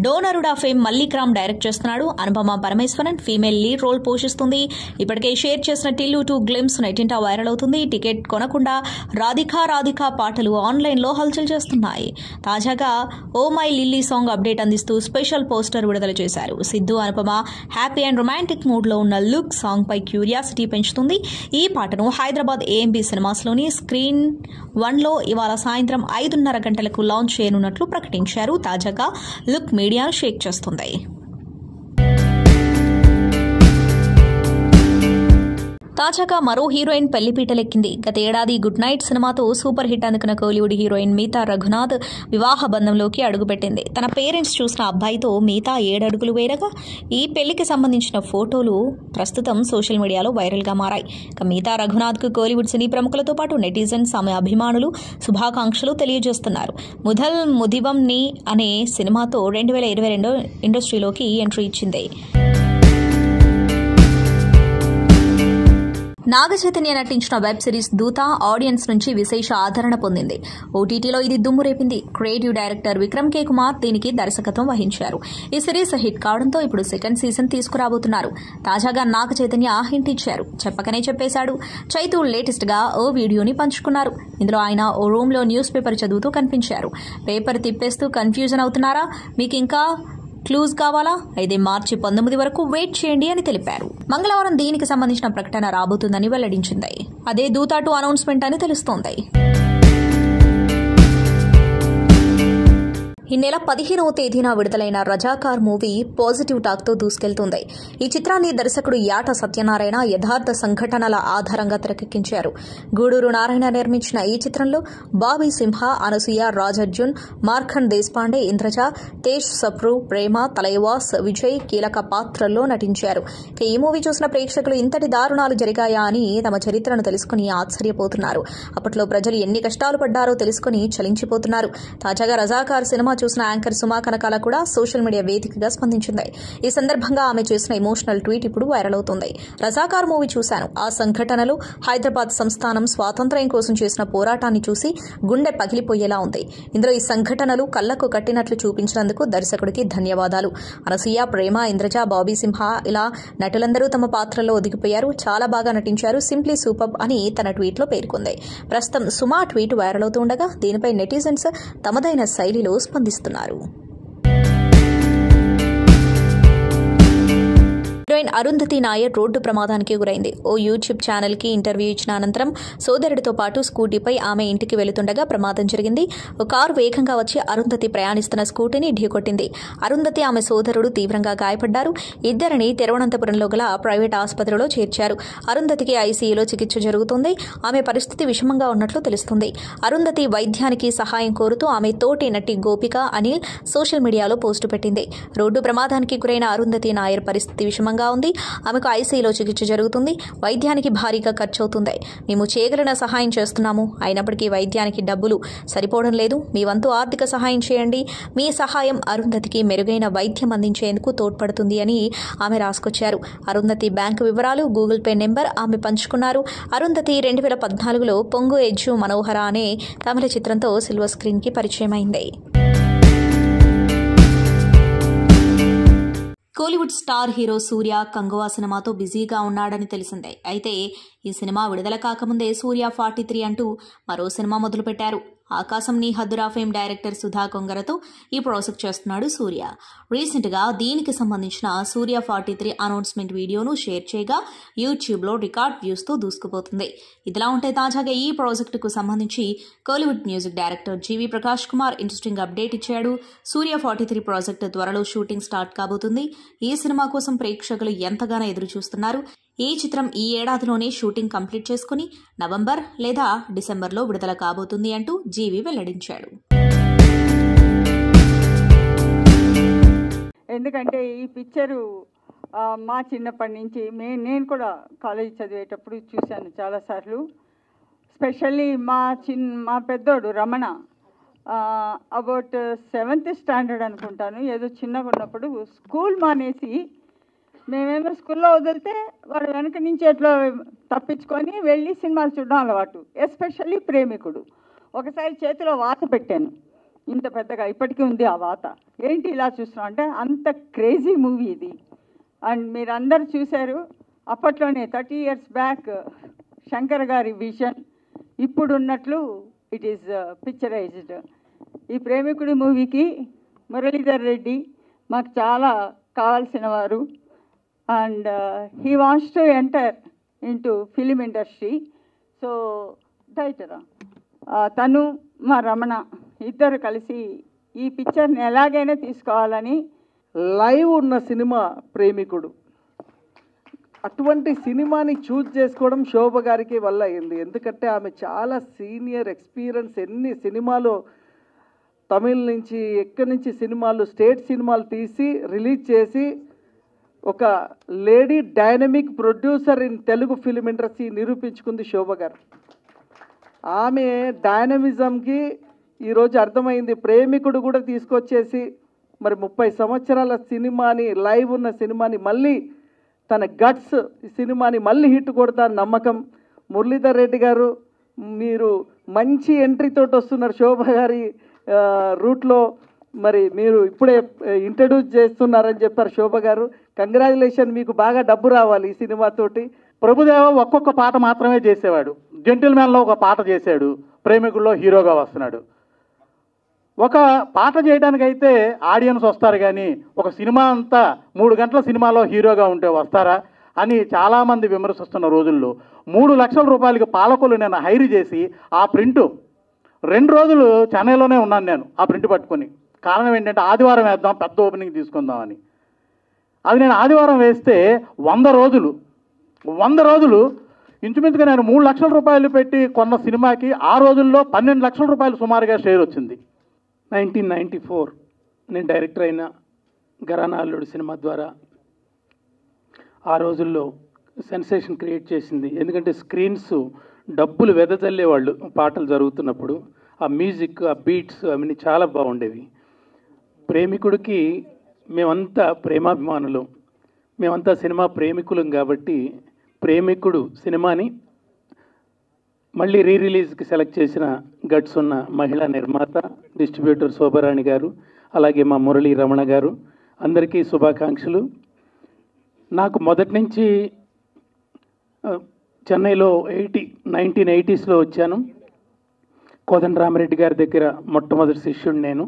డోనరుడా ఫేమ్ మల్లిక్రామ్ డైరెక్ట్ చేస్తున్నాడు. Anupama Parameswaran female lead role పోషిస్తుంది. ఇప్పటికే షేర్ చేసిన టిల్లు 2 గ్లిమ్స్ నెట్టింటా వైరల్ అవుతుంది. టికెట్ కొనకుండా రాధికా పాటలు ఆన్లైన్లో హల్చల్ చేస్తున్నాయి. తాజాగా oh my Lilly song update అందిస్తూ స్పెషల్ పోస్టర్ విడుదల చేశారు. Siddhu Anupama happy and romantic మూడ్లో ఉన్న లుక్ సాంగ్ పై క్యూరియాసిటీ పెంచుతుంది. ఈ పాటను హైదరాబాద్ ఏఎంబీ సినిమాస్లోని స్క్రీన్ 1లో ఇవాళ సాయంత్రం 5:30 గంటలకు లాంచ్ చేయనున్నట్లు ప్రకటించారు. తాజాగా లుక్ మీడియాను షేక్ చేస్తుంది. తాజాగా మరో హీరోయిన్ పెళ్లిపీటలెక్కింది. గత ఏడాది గుడ్ నైట్ సినిమాతో సూపర్ హిట్ అందుకున్న కోలీవుడ్ హీరోయిన్ మీతా రఘునాథ్ వివాహ బంధంలోకి అడుగుపెట్టింది. తన పేరెంట్స్ చూసిన అబ్బాయితో మీతా 7 అడుగులు వేయగా ఈ పెళ్లికి సంబంధించిన ఫోటోలు ప్రస్తుతం సోషల్ మీడియాలో వైరల్గా మారాయి. మీతా రఘునాథ్కు కోలీవుడ్ సినీ ప్రముఖులతో పాటు నెటిజన్స్ ఆమె అభిమానులు శుభాకాంక్షలు తెలియజేస్తున్నారు. ముధల్ ముదివంని అనే సినిమాతో 2022 ఇండస్ట్రీలోకి ఎంట్రీ ఇచ్చింది. నాగ చైతన్య నటించిన వెబ్ సిరీస్ దూత ఆడియన్స్ నుంచి విశేష ఆదరణ పొందింది. ఓటీటీలో ఇది దుమ్ము రేపింది. క్రియేటివ్ డైరెక్టర్ విక్రమ్ కే కుమార్ దీనికి దర్శకత్వం వహించారు. ఈ సిరీస్ హిట్ కావడంతో ఇప్పుడు సెకండ్ సీజన్ తీసుకురాబోతున్నారు. తాజాగా నాగ చైతన్య హింట్ ఇచ్చారు. చెప్పకనే చెప్పేశాడు. చైతు లేటెస్ట్ గా ఓ వీడియోని పంచుకున్నారు. ఇందులో ఆయన ఓ రూమ్ లో న్యూస్ పేపర్ చదువుతూ కనిపించారు. పేపర్ తిప్పేస్తూ కన్ఫ్యూజన్ అవుతున్నారా? మీకు ఇంకా క్లూజ్ కావాలా? అయితే మార్చి 19 వరకు వెయిట్ చేయండి అని తెలిపారు. మంగళవారం దీనికి సంబంధించిన ప్రకటన రాబోతుందని వెల్లడించింది. అదే దూత 2 అనౌన్స్మెంట్ అని తెలుస్తోంది. ఈ నెల 15వ తేదీన విడుదలైన రజాకార్ మూవీ పాజిటివ్ టాక్తో దూసుకెళ్తుంది. ఈ చిత్రాన్ని దర్శకుడు యాట సత్యనారాయణ యథార్థ సంఘటనల ఆధారంగా తెరకెక్కించారు. గూడూరు నారాయణ నిర్మించిన ఈ చిత్రంలో బాబీ సింహ, అనసూయ, రాజ్ అర్జున్, మార్ఖండ్ దేశపాండే, ఇంద్రజ, తేజ్ సప్రు, ప్రేమ, తలైవాస్, విజయ్ కీలక పాత్రల్లో నటించారు. ఈ మూవీ చూసిన ప్రేక్షకులు ఇంతటి దారుణాలు జరిగాయా అని తమ చరిత్రను తెలుసుకుని ఆశ్చర్యపోతున్నారు. అప్పట్లో ప్రజలు ఎన్ని కష్టాలు పడ్డారో తెలుసుకుని చలించిపోతున్నారు. తాజాగా రజాకార్ సినిమా చూసిన యాంకర్ సుమా కనకాల కూడా సోషల్ మీడియా వేదికగా స్పందించింది. ఈ సందర్భంగా ఆమె చేసిన ఎమోషనల్ ట్వీట్ ఇప్పుడు వైరల్ అవుతుంది. రజాకార్ మూవీ చూశాను. ఆ సంఘటనలు హైదరాబాద్ సంస్థానం స్వాతంత్ర్యం కోసం చేసిన పోరాటాన్ని చూసి గుండె పగిలిపోయేలా ఉంది. ఇందులో ఈ సంఘటనలు కళ్లకు కట్టినట్లు చూపించినందుకు దర్శకుడికి ధన్యవాదాలు. అనసూయ, ప్రేమ, ఇంద్రజ, బాబీ సింహ ఇలా నటులందరూ తమ పాత్రల్లో ఒదిగిపోయారు. చాలా బాగా నటించారు. సింప్లీ సూపర్ అని తన ట్వీట్లో పేర్కొంది. ప్రస్తుతం సుమా ట్వీట్ వైరల్ అవుతుండగా దీనిపై నెటిజన్స్ తమదైన శైలిలో స్పందిస్తున్నారు. హీరోయిన్ అరుంధతి నాయర్ రోడ్డు ప్రమాదానికి గురైంది. ఓ యూట్యూబ్ ఛానల్ కి ఇంటర్వ్యూ ఇచ్చిన అనంతరం సోదరుడితో పాటు స్కూటీపై ఆమె ఇంటికి వెళుతుండగా ప్రమాదం జరిగింది. ఓ కారు వేగంగా వచ్చి అరుంధతి ప్రయాణిస్తున్న స్కూటీని ఢీకొట్టింది. అరుంధతి ఆమె సోదరుడు తీవ్రంగా గాయపడ్డారు. ఇద్దరిని తిరువనంతపురంలో గల ప్రైవేట్ ఆసుపత్రిలో చేర్చారు. అరుంధతికి ఐసీయూలో చికిత్స జరుగుతుంది. ఆమె పరిస్థితి విషమంగా ఉన్నట్లు తెలుస్తుంది. అరుంధతి వైద్యానికి సహాయం కోరుతూ ఆమె తోటి నటి గోపిక అనిల్ సోషల్ మీడియాలో పోస్టు పెట్టింది. రోడ్డు ప్రమాదానికి గురైన అరుంధతి నాయర్ పరిస్థితి విషమంగా ఉంది. ఆమెకు ఐసీయూలో చికిత్స జరుగుతుంది. వైద్యానికి భారీగా ఖర్చవుతుంది. మేము చేయగలిగిన సహాయం చేస్తున్నాము. అయినప్పటికీ వైద్యానికి డబ్బులు సరిపోవడం లేదు. మీ వంతు ఆర్థిక సహాయం చేయండి. మీ సహాయం అరుంధతికి మెరుగైన వైద్యం అందించేందుకు తోడ్పడుతుంది అని ఆమె రాసుకొచ్చారు. అరుంధతి బ్యాంకు వివరాలు, గూగుల్ పే నెంబర్ ఆమె పంచుకున్నారు. అరుంధతి 2014లో పొంగు ఎజ్జు మనోహర అనే తమిళ చిత్రంతో సిల్వర్ స్క్రీన్ కి పరిచయమైంది. కోలీవుడ్ స్టార్ హీరో సూర్య కంగువా సినిమాతో బిజీగా ఉన్నాడని తెలిసిందే. అయితే ఈ సినిమా విడుదల కాకముందే సూర్య 43 అంటూ మరో సినిమా మొదలుపెట్టారు. ఆకాశం నీ హద్దురా ఫేమ్ డైరెక్టర్ సుధా కొంగరతో ఈ ప్రాజెక్ట్ చేస్తున్నాడు సూర్య. రీసెంట్గా దీనికి సంబంధించిన సూర్య 43 అనౌన్స్మెంట్ వీడియోను షేర్ చేయగా యూట్యూబ్లో రికార్డ్ వ్యూస్తో దూసుకుపోతుంది. ఇదిలా ఉంటే తాజాగా ఈ ప్రాజెక్టుకు సంబంధించి కోలీవుడ్ మ్యూజిక్ డైరెక్టర్ జీవి ప్రకాష్ కుమార్ ఇంట్రెస్టింగ్ అప్డేట్ ఇచ్చాడు. సూర్య 43 ప్రాజెక్టు త్వరలో షూటింగ్ స్టార్ట్ కాబోతుంది. ఈ సినిమా కోసం ప్రేక్షకులు ఎంతగానో ఎదురు చూస్తున్నారు. ఈ చిత్రం ఈ ఏడాదిలోనే షూటింగ్ కంప్లీట్ చేసుకుని నవంబర్ లేదా డిసెంబర్లో విడుదల కాబోతుంది అంటూ జీవి వెల్లడించాడు. ఎందుకంటే ఈ పిక్చరు మా చిన్నప్పటి నుంచి నేను కూడా కాలేజీ చదివేటప్పుడు చూశాను చాలాసార్లు. స్పెషల్లీ మా పెద్దోడు రమణ అబౌట్ 7th స్టాండర్డ్ అనుకుంటాను, ఏదో చిన్నగా ఉన్నప్పుడు స్కూల్ మానేసి మేమేమో స్కూల్లో వదిలితే వాడు వెనక నుంచి ఎట్లా తప్పించుకొని వెళ్ళి సినిమాలు చూడడం అలవాటు. ఎస్పెషల్లీ ప్రేమికుడు. ఒకసారి చేతిలో వాత పెట్టాను. ఇంత పెద్దగా ఇప్పటికీ ఉంది ఆ వాత. ఏంటి ఇలా చూస్తున్నాం అంటే అంత క్రేజీ మూవీ ఇది. అండ్ మీరు అందరు చూశారు అప్పట్లోనే 30 years బ్యాక్ శంకర్ గారి విజన్ ఇప్పుడు ఉన్నట్లు ఇట్ ఈస్ పిక్చరైజ్డ్. ఈ ప్రేమికుడి మూవీకి మురళీధర్ రెడ్డి మాకు చాలా కావాల్సిన వారు. And he wants to enter into film industry. So డైరెక్టరా తను మా రమణ ఇద్దరు కలిసి ఈ పిక్చర్ని ఎలాగైనా తీసుకోవాలని. లైవ్ ఉన్న సినిమా ప్రేమికుడు, అటువంటి సినిమాని చూజ్ చేసుకోవడం శోభ గారికి వల్ల అయింది. ఎందుకంటే ఆమె చాలా సీనియర్ ఎక్స్పీరియన్స్, ఎన్ని సినిమాలు తమిళ నుంచి ఎక్కడి నుంచి సినిమాలు స్టేట్ సినిమాలు తీసి రిలీజ్ చేసి ఒక lady dynamic producer in Telugu film industry నిరూపించుకుంది శోభ గారు. ఆమె డైనమిజంకి ఈరోజు అర్థమైంది. ప్రేమికుడు కూడా తీసుకొచ్చేసి మరి 30 సంవత్సరాల సినిమాని, లైవ్ ఉన్న సినిమాని మళ్ళీ తన గట్స్ సినిమాని మళ్ళీ హిట్ కొడతాను నమ్మకం. మురళీధర్ రెడ్డి గారు మీరు మంచి ఎంట్రీతో వస్తున్నారు శోభ గారి రూట్లో. మరి మీరు ఇప్పుడే ఇంట్రడ్యూస్ చేస్తున్నారని చెప్పారు శోభ గారు. కంగ్రాచులేషన్, మీకు బాగా డబ్బు రావాలి ఈ సినిమాతోటి. ప్రభుదేవ ఒక్కొక్క పాట మాత్రమే చేసేవాడు. జెంటిల్మ్యాన్లో ఒక పాట చేశాడు, ప్రేమికుల్లో హీరోగా వస్తున్నాడు. ఒక పాట చేయడానికైతే ఆడియన్స్ వస్తారు, కానీ ఒక సినిమా అంతా 3 గంటల సినిమాలో హీరోగా ఉంటే వస్తారా అని చాలామంది విమర్శిస్తున్న రోజుల్లో 3 లక్షల రూపాయలకి పాలకులు నేను హైర్ చేసి ఆ ప్రింటు 2 రోజులు చెన్నైలోనే ఉన్నాను నేను ఆ ప్రింట్ పట్టుకొని. కారణం ఏంటంటే ఆదివారం వేద్దాం, పెద్ద ఓపెనింగ్ తీసుకుందామని. అది నేను ఆదివారం వేస్తే 100 రోజులు ఇంచుమించుగా నేను 3 లక్షల రూపాయలు పెట్టి కొన్న సినిమాకి ఆ రోజుల్లో 12 లక్షల రూపాయలు సుమారుగా షేర్ వచ్చింది. 1994 నేను డైరెక్టర్ అయిన ఘరానా అల్లుడు సినిమా ద్వారా ఆ రోజుల్లో సెన్సేషన్ క్రియేట్ చేసింది. ఎందుకంటే స్క్రీన్స్ డబ్బులు వెదజల్లేవాళ్ళు పాటలు జరుగుతున్నప్పుడు. ఆ మ్యూజిక్, ఆ బీట్స్ అవన్నీ చాలా బాగుండేవి. ప్రేమికుడికి మేమంతా ప్రేమాభిమానులు, మేమంతా సినిమా ప్రేమికులం కాబట్టి ప్రేమికుడు సినిమాని మళ్ళీ రిలీజ్కి సెలెక్ట్ చేసిన గట్స్ ఉన్న మహిళా నిర్మాత, డిస్ట్రిబ్యూటర్ శోభారాణి గారు, అలాగే మా మురళీ రమణ గారు, అందరికీ శుభాకాంక్షలు. నాకు మొదటి నుంచి చెన్నైలో 1980s వచ్చాను. కోదండరామరెడ్డి గారి దగ్గర మొట్టమొదటి శిష్యుడు నేను.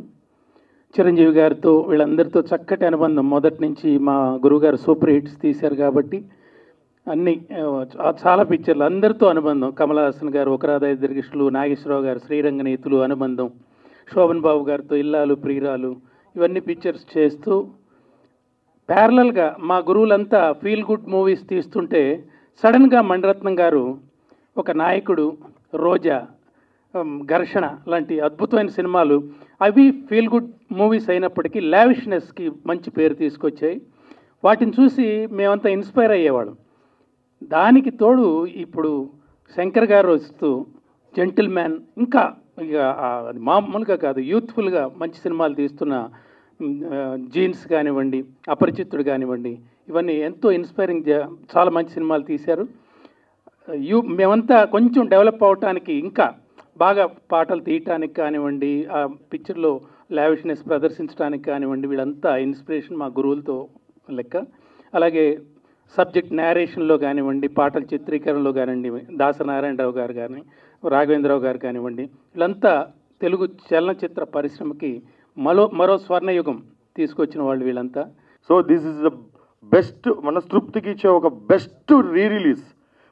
చిరంజీవి గారితో వీళ్ళందరితో చక్కటి అనుబంధం మొదటి నుంచి. మా గురువుగారు సూపర్ హిట్స్ తీశారు కాబట్టి అన్ని చాలా పిక్చర్లు అందరితో అనుబంధం. కమల్ హాసన్ గారు, ఒకరాధాయ దీర్ఘిష్లు, నాగేశ్వరరావు గారు, శ్రీరంగనీతులు అనుబంధం, శోభన్ బాబు గారితో ఇల్లాలు ప్రియురాలు, ఇవన్నీ పిక్చర్స్ చేస్తూ ప్యారలల్గా మా గురువులంతా ఫీల్ గుడ్ మూవీస్ తీస్తుంటే సడన్గా మణిరత్నం గారు ఒక నాయకుడు, రోజా, ఘర్షణ లాంటి అద్భుతమైన సినిమాలు, అవి ఫీల్ గుడ్ మూవీస్ అయినప్పటికీ లావిష్నెస్కి మంచి పేరు తీసుకొచ్చాయి. వాటిని చూసి మేమంతా ఇన్స్పైర్ అయ్యేవాళ్ళం. దానికి తోడు ఇప్పుడు శంకర్ గారు వస్తూ జెంటిల్మ్యాన్, ఇంకా ఇక అది మామూలుగా కాదు, యూత్ఫుల్గా మంచి సినిమాలు తీస్తున్న జీన్స్ కానివ్వండి, అపరిచితుడు కానివ్వండి, ఇవన్నీ ఎంతో ఇన్స్పైరింగ్, చాలా మంచి సినిమాలు తీశారు. మేమంతా కొంచెం డెవలప్ అవటానికి, ఇంకా బాగా పాటలు తీయటానికి కానివ్వండి, ఆ పిక్చర్లో లావిష్నెస్ ప్రదర్శించడానికి కానివ్వండి, వీళ్ళంతా ఇన్స్పిరేషన్ మా గురువులతో లెక్క. అలాగే సబ్జెక్ట్ నేరేషన్లో కానివ్వండి, పాటల చిత్రీకరణలో కానివ్వండి, దాసనారాయణరావు గారు కానీ, రాఘవేంద్రరావు గారు కానివ్వండి, వీళ్ళంతా తెలుగు చలనచిత్ర పరిశ్రమకి మరో స్వర్ణయుగం తీసుకొచ్చిన వాళ్ళు వీళ్ళంతా. So this is the best, మనస్తృప్తికి ఇచ్చే ఒక బెస్ట్ రిలీజ్.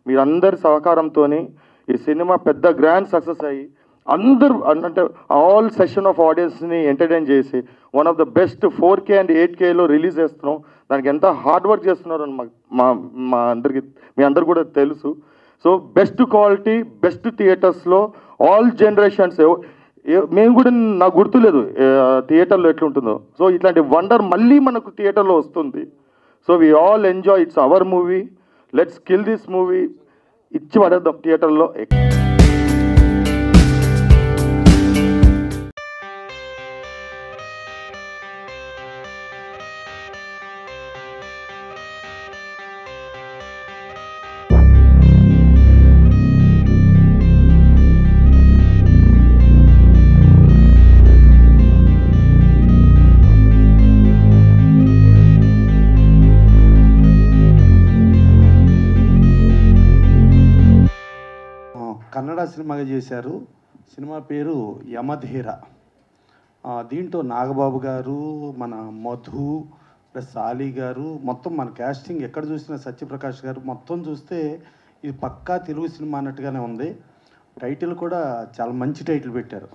మీరందరి సహకారంతో ఈ సినిమా పెద్ద గ్రాండ్ సక్సెస్ అయ్యి అందరూ అంటే ఆల్ సెషన్ ఆఫ్ ఆడియన్స్ని ఎంటర్టైన్ చేసి one of the best 4K and 8Kలో రిలీజ్ చేస్తున్నాం. దానికి ఎంత హార్డ్ వర్క్ చేస్తున్నారు అని మా అందరికి, మీ అందరు కూడా తెలుసు. సో బెస్ట్ క్వాలిటీ, బెస్ట్ థియేటర్స్లో ఆల్ జనరేషన్స్. మేము కూడా, నాకు గుర్తులేదు థియేటర్లో ఎట్లుంటుందో. సో ఇట్లాంటి వండర్ మళ్ళీ మనకు థియేటర్లో వస్తుంది. So we all enjoy, it's our movie, let's kill this movie, ఇచ్చి పడేద్దాం థియేటర్లో. సినిమాగా చేశారు. సినిమా పేరు యమధీర. దీంట్లో నాగబాబు గారు, మన మధు ప్లస్ ఆలీ గారు, మొత్తం మన క్యాస్టింగ్ ఎక్కడ చూసినా సత్యప్రకాష్ గారు, మొత్తం చూస్తే ఇది పక్కా తెలుగు సినిమా అన్నట్టుగానే ఉంది. టైటిల్ కూడా చాలా మంచి టైటిల్ పెట్టారు.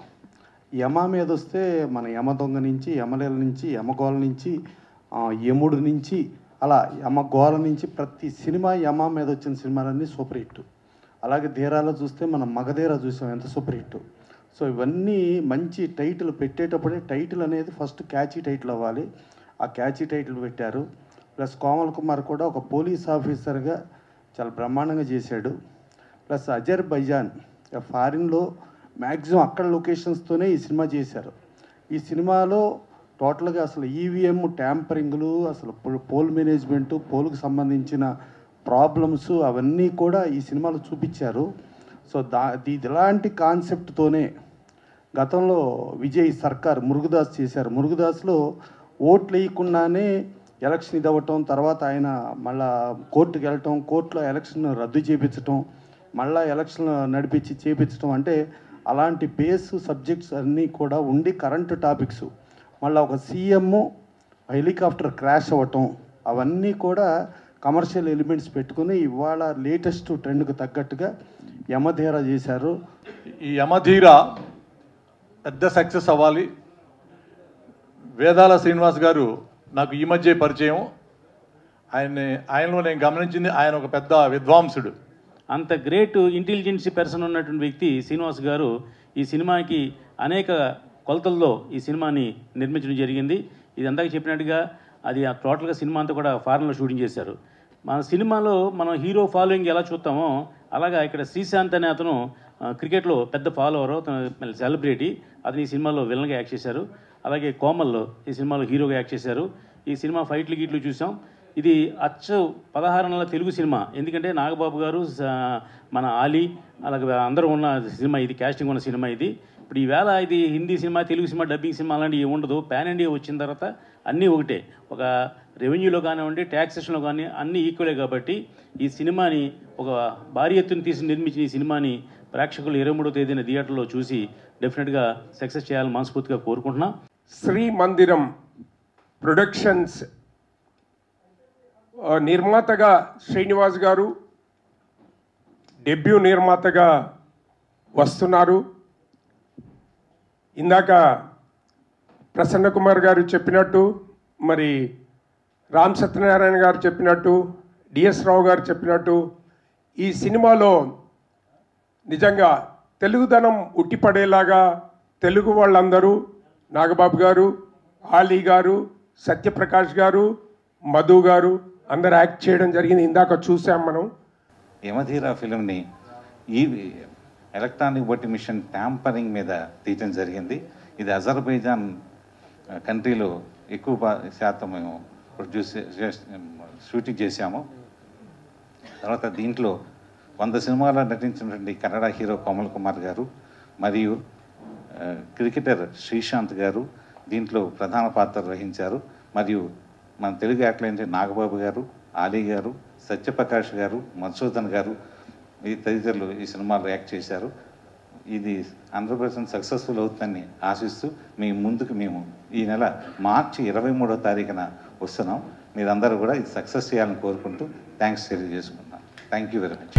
యమ మీద వస్తే మన యమ దొంగ నుంచి, యమలీల నుంచి, యమగోళ నుంచి, యముడు నుంచి, అలా యమగోళ నుంచి ప్రతి సినిమా యమ మీద వచ్చిన సినిమాలన్నీ సూపర్ హిట్. అలాగే ధీరాలో చూస్తే మనం మగధీర చూసాం, ఎంత సూపర్ హిట్. సో ఇవన్నీ మంచి టైటిల్ పెట్టేటప్పుడే టైటిల్ అనేది ఫస్ట్ క్యాచీ టైటిల్ అవ్వాలి. ఆ క్యాచీ టైటిల్ పెట్టారు. ప్లస్ కోమల్ కుమార్ కూడా ఒక పోలీస్ ఆఫీసర్గా చాలా బ్రహ్మాండంగా చేశాడు. ప్లస్ అజర్బైజాన్ ఫారిన్లో మ్యాక్సిమం అక్కడ లొకేషన్స్తోనే ఈ సినిమా చేశారు. ఈ సినిమాలో టోటల్గా అసలు ఈవీఎం ట్యాంపరింగ్లు, అసలు పోల్ మేనేజ్మెంటు, పోల్కు సంబంధించిన ప్రాబ్లమ్స్ అవన్నీ కూడా ఈ సినిమాలో చూపించారు. సో ఇలాంటి కాన్సెప్ట్తోనే గతంలో విజయ్ సర్కార్ మురుగుదాస్ చేశారు. మురుగుదాస్లో ఓట్లు వేయకుండానే ఎలక్షన్ ఇది అవ్వటం, తర్వాత ఆయన మళ్ళా కోర్టుకు వెళ్ళటం, కోర్టులో ఎలక్షన్ రద్దు చేయించటం, మళ్ళా ఎలక్షన్ నడిపించి చేయించటం, అంటే అలాంటి బేస్ సబ్జెక్ట్స్ అన్నీ కూడా ఉండి కరెంట్ టాపిక్స్, మళ్ళీ ఒక సీఎం హెలికాప్టర్ క్రాష్ అవ్వటం, అవన్నీ కూడా కమర్షియల్ ఎలిమెంట్స్ పెట్టుకుని ఇవాళ లేటెస్ట్ ట్రెండ్కి తగ్గట్టుగా యమధీర చేశారు. ఈ యమధీర పెద్ద సక్సెస్ అవ్వాలి. వేదాల శ్రీనివాస్ గారు నాకు ఈ మధ్య పరిచయం. ఆయనలో నేను గమనించింది, ఆయన ఒక పెద్ద విద్వాంసుడు. అంత గ్రేట్ ఇంటెలిజెన్సీ పర్సన్ ఉన్నటువంటి వ్యక్తి శ్రీనివాస్ గారు ఈ సినిమాకి అనేక కొలతల్లో ఈ సినిమాని నిర్మించడం జరిగింది. ఇది అందాక చెప్పినట్టుగా అది టోటల్గా సినిమా అంతా కూడా ఫారెన్లో షూటింగ్ చేశారు. మన సినిమాలో మనం హీరో ఫాలోయింగ్ ఎలా చూస్తామో అలాగా ఇక్కడ శ్రీశాంత్ అనే అతను క్రికెట్లో పెద్ద ఫాలోవర్, అతను సెలబ్రిటీ, అతను ఈ సినిమాలో విలన్గా యాక్ట్ చేశారు. అలాగే కోమల్ ఈ సినిమాలో హీరోగా యాక్ట్ చేశారు. ఈ సినిమా ఫైట్లు గీట్లు చూసాం. ఇది అచ్చు 16 నెలల తెలుగు సినిమా. ఎందుకంటే నాగబాబు గారు, మన ఆలీ, అలాగే అందరూ ఉన్న సినిమా ఇది, క్యాస్టింగ్ ఉన్న సినిమా ఇది. ఇప్పుడు ఈవేళ ఇది Hindi cinema, Telugu cinema, dubbing cinema అలాంటివి ఉండదు. పాన్ ఇండియా వచ్చిన తర్వాత అన్నీ ఒకటే. ఒక రెవెన్యూలో కానివ్వండి, ట్యాక్సేషన్లో కానీ అన్నీ ఈక్వలే. కాబట్టి ఈ సినిమాని ఒక భారీ ఎత్తున నిర్మించిన ఈ సినిమాని ప్రేక్షకులు 23వ తేదీన థియేటర్లో చూసి డెఫినెట్గా సక్సెస్ చేయాలని మనస్ఫూర్తిగా కోరుకుంటున్నాం. శ్రీ మందిరం ప్రొడక్షన్స్ నిర్మాతగా శ్రీనివాస్ గారు డెబ్యూ నిర్మాతగా వస్తున్నారు. ఇందాక ప్రసన్న కుమార్ గారు చెప్పినట్టు, మరి రామ్ సత్యనారాయణ గారు చెప్పినట్టు, డిఎస్ రావు గారు చెప్పినట్టు, ఈ సినిమాలో నిజంగా తెలుగుదనం ఉట్టిపడేలాగా తెలుగు వాళ్ళందరూ, నాగబాబు గారు, ఆలీ గారు, సత్యప్రకాష్ గారు, మధు గారు అందరు యాక్ట్ చేయడం జరిగింది. ఇందాక చూసాం మనం. యమధీర ఫిలింని ఈ ఎలక్ట్రానిక్ ఓటింగ్ మిషన్ ట్యాంపరింగ్ మీద తీయటం జరిగింది. ఇది అజర్బైజాన్ కంట్రీలో ఎక్కువ శాతం మేము షూటింగ్ చేశాము. తర్వాత దీంట్లో 100 సినిమాల్లో నటించినటువంటి కన్నడ హీరో కోమల్ కుమార్ గారు మరియు క్రికెటర్ శ్రీశాంత్ గారు దీంట్లో ప్రధాన పాత్ర వహించారు. మరియు మన తెలుగు యాక్టర్లు నాగబాబు గారు, ఆలీ గారు, సత్యప్రకాష్ గారు, మధుసూదన్ గారు ఈ తదితరులు ఈ సినిమాలో యాక్ట్ చేశారు. ఇది 100% సక్సెస్ఫుల్ అవుతుందని ఆశిస్తూ మీ ముందుకు మేము ఈ నెల మార్చి 23వ తారీఖున వస్తున్నాం. మీరందరూ కూడా ఇది సక్సెస్ చేయాలని కోరుకుంటూ థ్యాంక్స్ తెలియజేసుకుంటున్నాం. Thank you very much.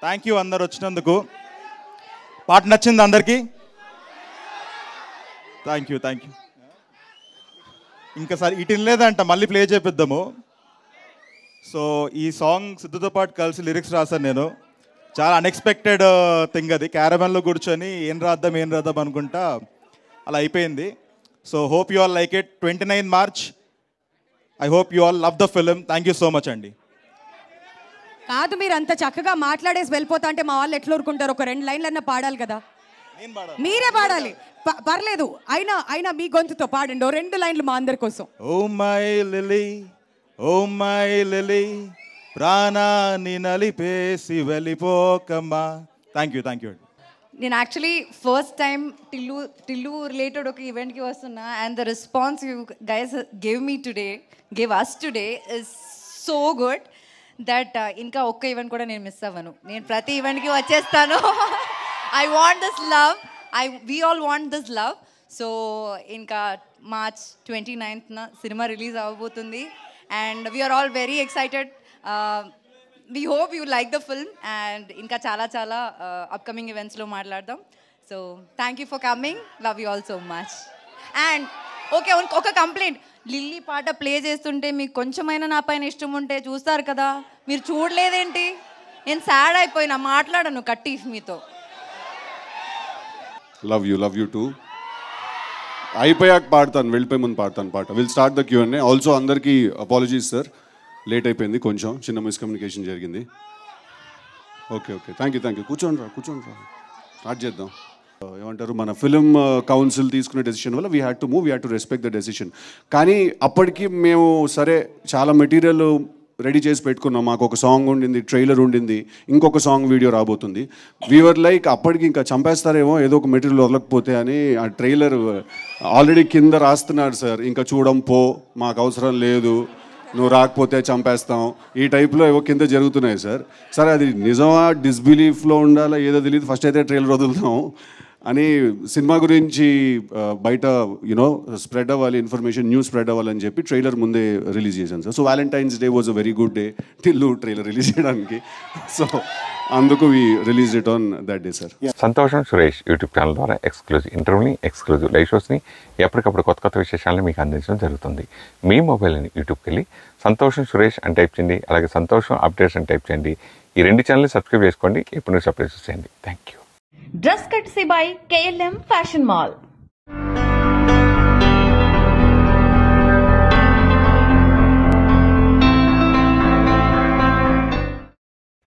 Thank you అందరు వచ్చినందుకు. పాట నచ్చింది అందరికీ? Thank you. ఇంకా సార్ ఇటు లేదంట, మళ్ళీ ప్లే చేపిద్దాము. సో ఈ సాంగ్ సిద్ధుతో పాటు కలిసి లిరిక్స్ రాశాను నేను. చాలా అన్ఎక్స్పెక్టెడ్ థింగ్ అది. క్యారవెన్లో కూర్చొని ఏం రాద్దాం అనుకుంటా అలా అయిపోయింది. So hope you all like it. 29 March. I hope you all love the film. Thank you so much అండి. కాదు, మీరు అంత చక్కగా మాట్లాడేసి వెళ్ళిపోతా అంటే మా వాళ్ళు ఎట్లా ఊరుకుంటారు? ఒక 2 లైన్లన్నా పాడాలి కదా. మీరే పాడాలి, పర్లేదు. అయినా మీ గొంతుతో పాడండి 2 లైన్లు మా అందరి కోసం. Oh my lily, oh my lily, ప్రాణాన్ని నలిపేసి వెళ్ళిపోకమ్మా. థ్యాంక్ యూ అండి. నేను actually first time Tillu related ఒక ఈవెంట్కి వస్తున్నా. And the response you guys gave us today is so good. That ఇంకా ఒక్క ఈవెంట్ కూడా నేను మిస్ అవ్వను. నేను ప్రతి ఈవెంట్కి వచ్చేస్తాను. I want this love, we all want this love. So ఇంకా మార్చ్ 29th సినిమా రిలీజ్ అవ్వబోతుంది and we are all very excited. We hope you like the film and ఇంకా చాలా చాలా అప్కమింగ్ ఈవెంట్స్లో మాట్లాడదాం. So thank you for coming, love you all so much. And okay, ఒక complaint, Lilly పాట play చేస్తుంటే మీకు కొంచెమైనా నా పైన ఇష్టం ఉంటే చూస్తారు కదా, మీరు చూడలేదేంటి? నేను సాడ్ అయిపోయినా, మాట్లాడను కట్టి మీతో. Love you two. అయిపోయాక పాడతాను, వెళ్ళిపోయి ముందు పాడతాను పాట. Will start the Q&A. Also అందరికీ అపాలజీస్ సార్, లేట్ అయిపోయింది, కొంచెం చిన్న మిస్కమ్యూనికేషన్ జరిగింది. Okay thank you. కూర్చోండి రా, స్టార్ట్ చేద్దాం. ఏమంటారు, మన ఫిలిం కౌన్సిల్ తీసుకునే డెసిషన్ వల్ల we had to move, we had to respect the decision. కానీ అప్పటికి మేము సరే చాలా మెటీరియల్ రెడీ చేసి పెట్టుకున్నాం. మాకు ఒక సాంగ్ ఉండింది, ట్రైలర్ ఉండింది, ఇంకొక సాంగ్ వీడియో రాబోతుంది. వీఆర్ లైక్ అప్పటికి ఇంకా చంపేస్తారేమో ఏదో ఒక మెటీరియల్ వదలకపోతే అని. ఆ ట్రైలర్ ఆల్రెడీ కింద రాస్తున్నాడు సార్, ఇంకా చూడం పో, మాకు అవసరం లేదు, నువ్వు రాకపోతే చంపేస్తాం, ఈ టైప్లో ఏవో కింద జరుగుతున్నాయి సార్. సరే అది నిజమా డిస్బిలీఫ్లో ఉండాలా ఏదో తెలియదు, ఫస్ట్ అయితే ట్రైలర్ వదులుతాం అని సినిమా గురించి బయట స్ప్రెడ్ అవ్వాలి, ఇన్ఫర్మేషన్ న్యూస్ స్ప్రెడ్ అవ్వాలని చెప్పి ట్రైలర్ ముందే రిలీజ్ చేశాను sir. So Valentine's day was a very good day Tillu trailer release చేయడానికి. సో అందుకు we release it on that day sir. సంతోషం సురేష్ యూట్యూబ్ ఛానల్ ద్వారా ఎక్స్క్లూజివ్ ఇంటర్వ్యూని, ఎక్స్క్లూజివ్ లైవ్ షోస్ని, ఎప్పటికప్పుడు కొత్త విశేషాలను మీకు అందించడం జరుగుతుంది. మీ మొబైల్ని యూట్యూబ్కి వెళ్ళి సంతోషం సురేష్ అని టైప్ చేయండి, అలాగే సంతోషం అప్డేట్స్ అని టైప్ చేయండి. ఈ 2 ఛానల్ని సబ్స్క్రైబ్ చేసుకోండి, ఎప్పుడు అప్డేట్స్ చేయండి. Thank you. Dress కట్సీ by KLM fashion mall.